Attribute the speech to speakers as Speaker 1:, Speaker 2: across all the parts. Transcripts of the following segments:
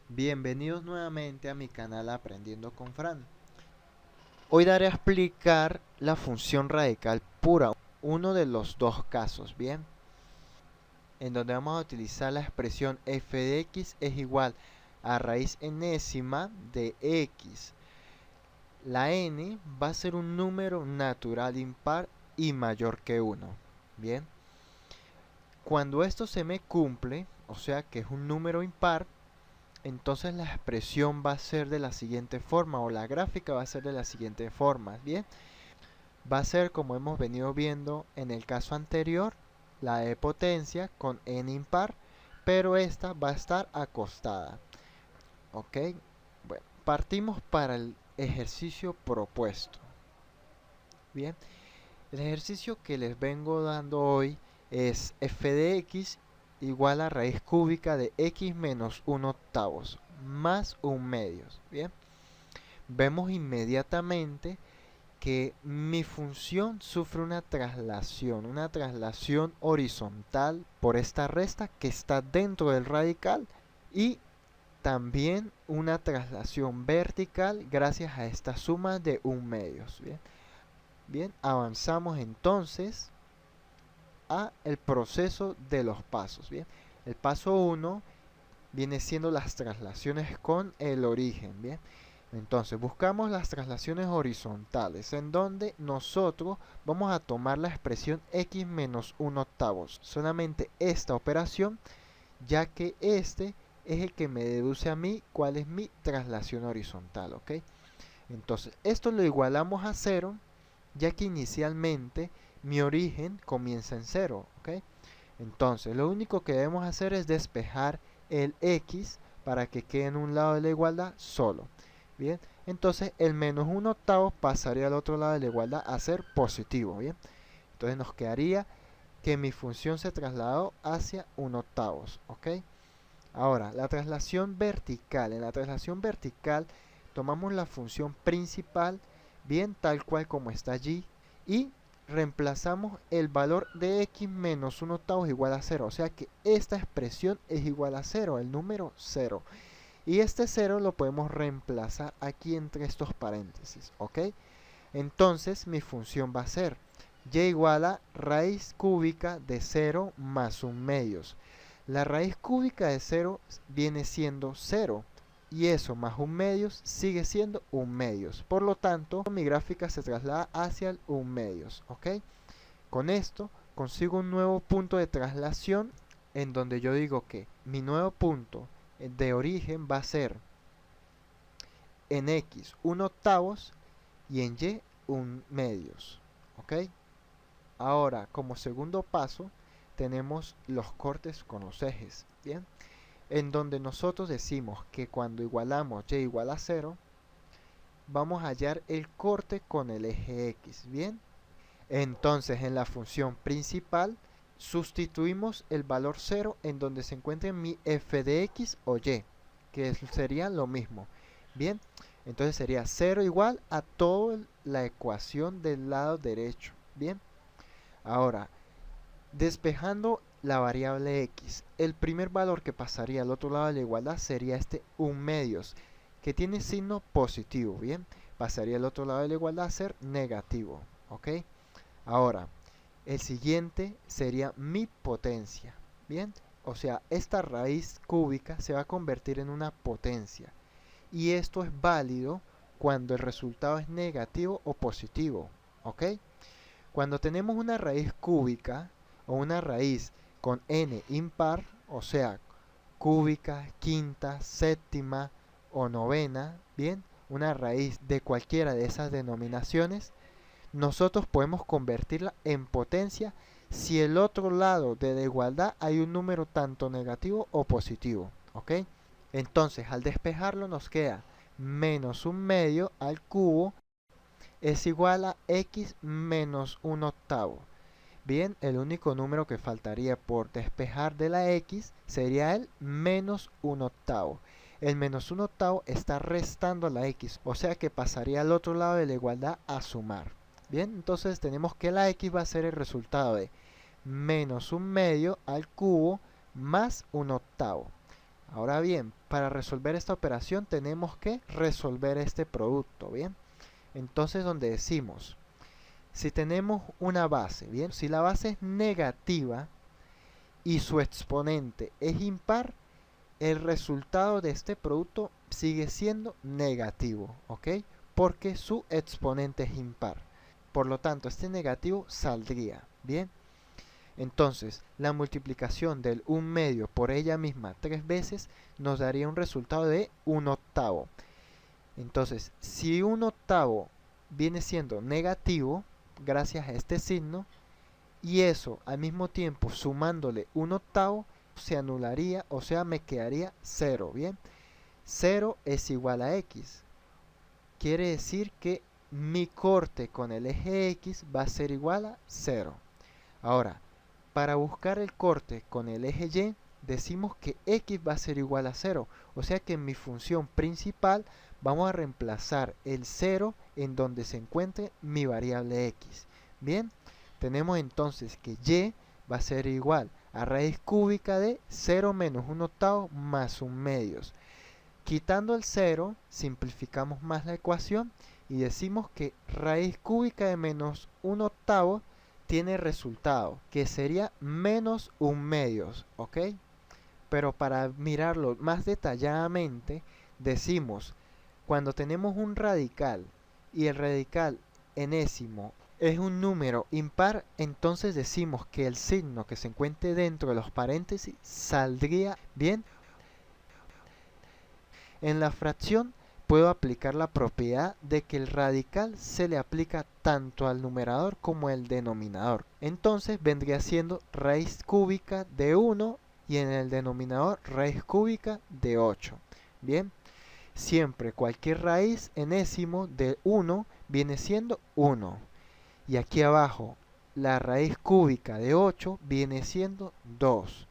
Speaker 1: Bienvenidos nuevamente a mi canal Aprendiendo con Fran. Hoy daré a explicar la función radical pura, uno de los dos casos, ¿bien? En donde vamos a utilizar la expresión f de x es igual a raíz enésima de x. La n va a ser un número natural impar y mayor que 1, ¿bien? Cuando esto se me cumple, o sea que es un número impar, entonces la expresión va a ser de la siguiente forma, o la gráfica va a ser de la siguiente forma, ¿bien? Va a ser como hemos venido viendo en el caso anterior, la de potencia con n impar, pero esta va a estar acostada, ¿ok? Bueno, partimos para el ejercicio propuesto, ¿bien? El ejercicio que les vengo dando hoy es f de x igual a raíz cúbica de x menos 1 octavos más 1 medios, ¿bien? Vemos inmediatamente que mi función sufre una traslación horizontal por esta resta que está dentro del radical y también una traslación vertical gracias a esta suma de 1 medios, ¿bien? Bien, avanzamos entonces a el proceso de los pasos, ¿bien? El paso 1 viene siendo las traslaciones con el origen, ¿bien? Entonces buscamos las traslaciones horizontales en donde nosotros vamos a tomar la expresión x menos 1 octavos, solamente esta operación, ya que este es el que me deduce a mí cuál es mi traslación horizontal, ¿ok? Entonces esto lo igualamos a 0, ya que inicialmente mi origen comienza en 0, ¿ok? Entonces lo único que debemos hacer es despejar el x para que quede en un lado de la igualdad solo. Bien, entonces el menos 1 octavo pasaría al otro lado de la igualdad a ser positivo. Bien, entonces nos quedaría que mi función se trasladó hacia 1 octavos. ¿Ok? Ahora, la traslación vertical. En la traslación vertical tomamos la función principal, bien tal cual como está allí, y reemplazamos el valor de x menos 1 octavo igual a 0. O sea que esta expresión es igual a 0, el número 0. Y este 0 lo podemos reemplazar aquí entre estos paréntesis, ¿ok? Entonces mi función va a ser y igual a raíz cúbica de 0 más 1 medios. La raíz cúbica de 0 viene siendo 0 y eso más 1 medios sigue siendo 1 medios. Por lo tanto, mi gráfica se traslada hacia el 1 medios, ¿ok? Con esto consigo un nuevo punto de traslación en donde yo digo que mi nuevo punto de origen va a ser en x 1 octavos y en y 1 medios, ¿ok? Ahora, como segundo paso, tenemos los cortes con los ejes, ¿bien? En donde nosotros decimos que cuando igualamos y igual a 0, vamos a hallar el corte con el eje x, ¿bien? Entonces, en la función principal, sustituimos el valor 0 en donde se encuentre mi f de x o y, que sería lo mismo, ¿bien? Entonces sería 0 igual a toda la ecuación del lado derecho, ¿bien? Ahora, despejando la variable x, el primer valor que pasaría al otro lado de la igualdad sería este 1 medios, que tiene signo positivo, ¿bien? Pasaría al otro lado de la igualdad a ser negativo, ¿ok? Ahora, el siguiente sería mi potencia, ¿bien? O sea, esta raíz cúbica se va a convertir en una potencia. Y esto es válido cuando el resultado es negativo o positivo, ¿ok? Cuando tenemos una raíz cúbica o una raíz con n impar, o sea, cúbica, quinta, séptima o novena, ¿bien? Una raíz de cualquiera de esas denominaciones, nosotros podemos convertirla en potencia si el otro lado de la igualdad hay un número tanto negativo o positivo, ¿ok? Entonces, al despejarlo nos queda menos 1 medio al cubo es igual a x menos 1 octavo. Bien, el único número que faltaría por despejar de la x sería el menos 1 octavo. El menos 1 octavo está restando a la x, o sea que pasaría al otro lado de la igualdad a sumar. Bien, entonces tenemos que la x va a ser el resultado de menos 1 medio al cubo más 1 octavo. Ahora bien, para resolver esta operación tenemos que resolver este producto, ¿bien? Entonces donde decimos, si tenemos una base, ¿bien? Si la base es negativa y su exponente es impar, el resultado de este producto sigue siendo negativo, ¿ok? Porque su exponente es impar. Por lo tanto, este negativo saldría, ¿bien? Entonces, la multiplicación del 1/2 por ella misma 3 veces nos daría un resultado de 1/8. Entonces, si 1/8 viene siendo negativo, gracias a este signo, y eso al mismo tiempo sumándole 1/8, se anularía, o sea, me quedaría 0, ¿bien? 0 es igual a x. Quiere decir que mi corte con el eje x va a ser igual a 0. Ahora, para buscar el corte con el eje y, decimos que x va a ser igual a 0. O sea que en mi función principal vamos a reemplazar el 0 en donde se encuentre mi variable x. Bien, tenemos entonces que y va a ser igual a raíz cúbica de 0 menos 1/8 más 1/2. Quitando el 0, simplificamos más la ecuación y decimos que raíz cúbica de menos 1/8 tiene resultado, que sería menos 1/2, ¿ok? Pero para mirarlo más detalladamente, decimos, cuando tenemos un radical y el radical enésimo es un número impar, entonces decimos que el signo que se encuentre dentro de los paréntesis saldría bien. En la fracción puedo aplicar la propiedad de que el radical se le aplica tanto al numerador como al denominador. Entonces vendría siendo raíz cúbica de 1 y en el denominador raíz cúbica de 8. Bien, siempre cualquier raíz enésimo de 1 viene siendo 1. Y aquí abajo la raíz cúbica de 8 viene siendo 2.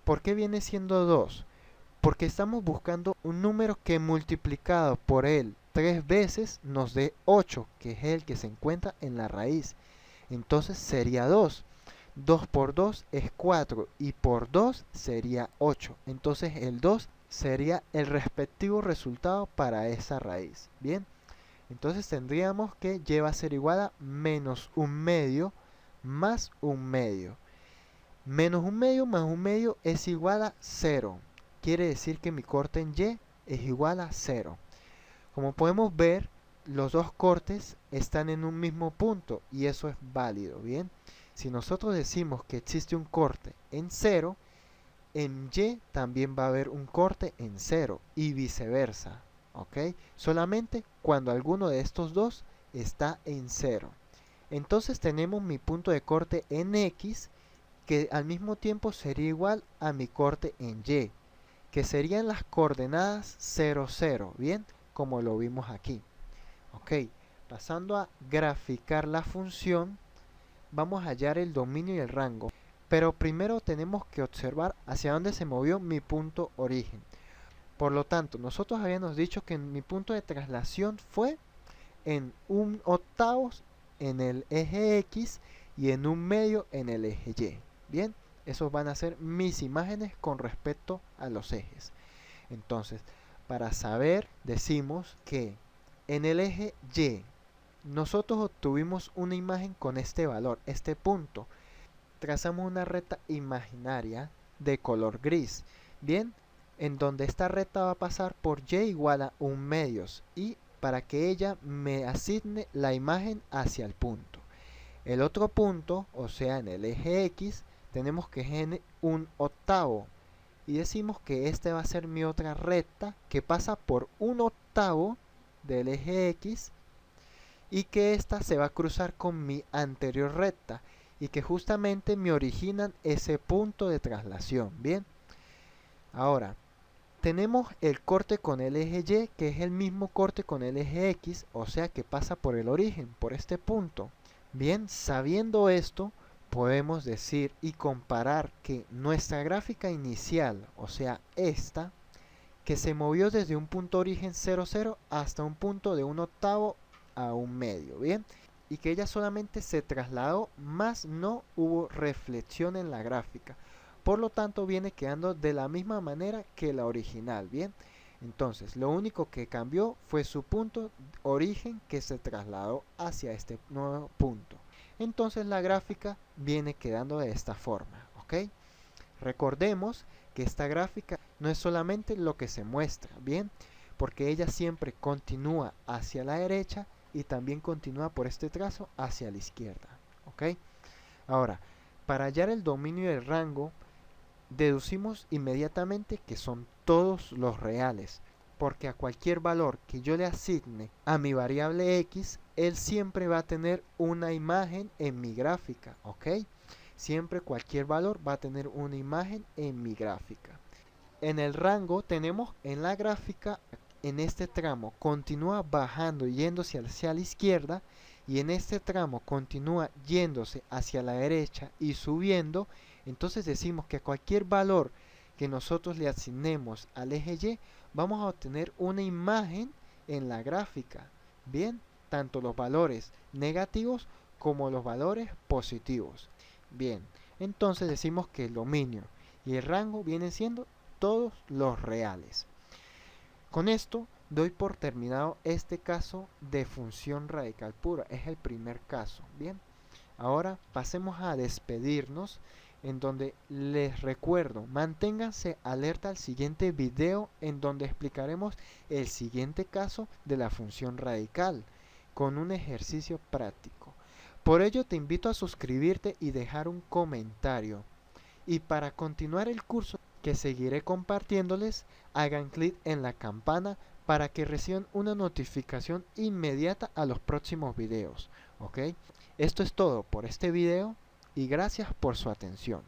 Speaker 1: ¿Por qué viene siendo 2? Porque estamos buscando un número que multiplicado por él 3 veces nos dé 8, que es el que se encuentra en la raíz. Entonces sería 2. 2 por 2 es 4 y por 2 sería 8. Entonces el 2 sería el respectivo resultado para esa raíz. Bien, entonces tendríamos que y va a ser igual a menos 1/2 más 1/2. Menos 1/2 más 1/2 es igual a 0. Quiere decir que mi corte en y es igual a 0. Como podemos ver, los dos cortes están en un mismo punto y eso es válido, ¿bien? Si nosotros decimos que existe un corte en 0, en y también va a haber un corte en 0 y viceversa, ¿ok? Solamente cuando alguno de estos dos está en 0. Entonces tenemos mi punto de corte en x, que al mismo tiempo sería igual a mi corte en y, que serían las coordenadas 0, 0, ¿bien? Como lo vimos aquí. Ok, pasando a graficar la función, vamos a hallar el dominio y el rango. Pero primero tenemos que observar hacia dónde se movió mi punto origen. Por lo tanto, nosotros habíamos dicho que mi punto de traslación fue en 1/8 en el eje X y en 1/2 en el eje Y. Bien, esos van a ser mis imágenes con respecto a los ejes. Entonces, para saber, decimos que en el eje Y nosotros obtuvimos una imagen con este valor, este punto. Trazamos una recta imaginaria de color gris. Bien, en donde esta recta va a pasar por y igual a 1/2 y para que ella me asigne la imagen hacia el punto. El otro punto, o sea en el eje X, tenemos que es en 1/8 y decimos que este va a ser mi otra recta que pasa por 1/8 del eje X y que esta se va a cruzar con mi anterior recta y que justamente me originan ese punto de traslación. Bien, ahora tenemos el corte con el eje Y, que es el mismo corte con el eje X, o sea que pasa por el origen, por este punto. Bien, sabiendo esto, podemos decir y comparar que nuestra gráfica inicial, o sea esta, que se movió desde un punto origen 0, 0 hasta un punto de 1/8 a 1/2, ¿bien? Y que ella solamente se trasladó, más no hubo reflexión en la gráfica. Por lo tanto viene quedando de la misma manera que la original, ¿bien? Entonces lo único que cambió fue su punto origen, que se trasladó hacia este nuevo punto. Entonces la gráfica viene quedando de esta forma, ¿ok? Recordemos que esta gráfica no es solamente lo que se muestra, ¿bien? Porque ella siempre continúa hacia la derecha y también continúa por este trazo hacia la izquierda, ¿ok? Ahora, para hallar el dominio del rango, deducimos inmediatamente que son todos los reales, porque a cualquier valor que yo le asigne a mi variable x, él siempre va a tener una imagen en mi gráfica, ¿ok? Siempre cualquier valor va a tener una imagen en mi gráfica. En el rango tenemos en la gráfica, en este tramo continúa bajando yéndose hacia la izquierda, y en este tramo continúa yéndose hacia la derecha y subiendo. Entonces decimos que a cualquier valor que nosotros le asignemos al eje Y, vamos a obtener una imagen en la gráfica. Bien, tanto los valores negativos como los valores positivos. Bien, entonces decimos que el dominio y el rango vienen siendo todos los reales. Con esto doy por terminado este caso de función radical pura. Es el primer caso. Bien, ahora pasemos a despedirnos, en donde les recuerdo, manténganse alerta al siguiente video, en donde explicaremos el siguiente caso de la función radical con un ejercicio práctico. Por ello te invito a suscribirte y dejar un comentario. Y para continuar el curso que seguiré compartiéndoles, hagan clic en la campana para que reciban una notificación inmediata a los próximos videos. ¿Ok? Esto es todo por este video y gracias por su atención.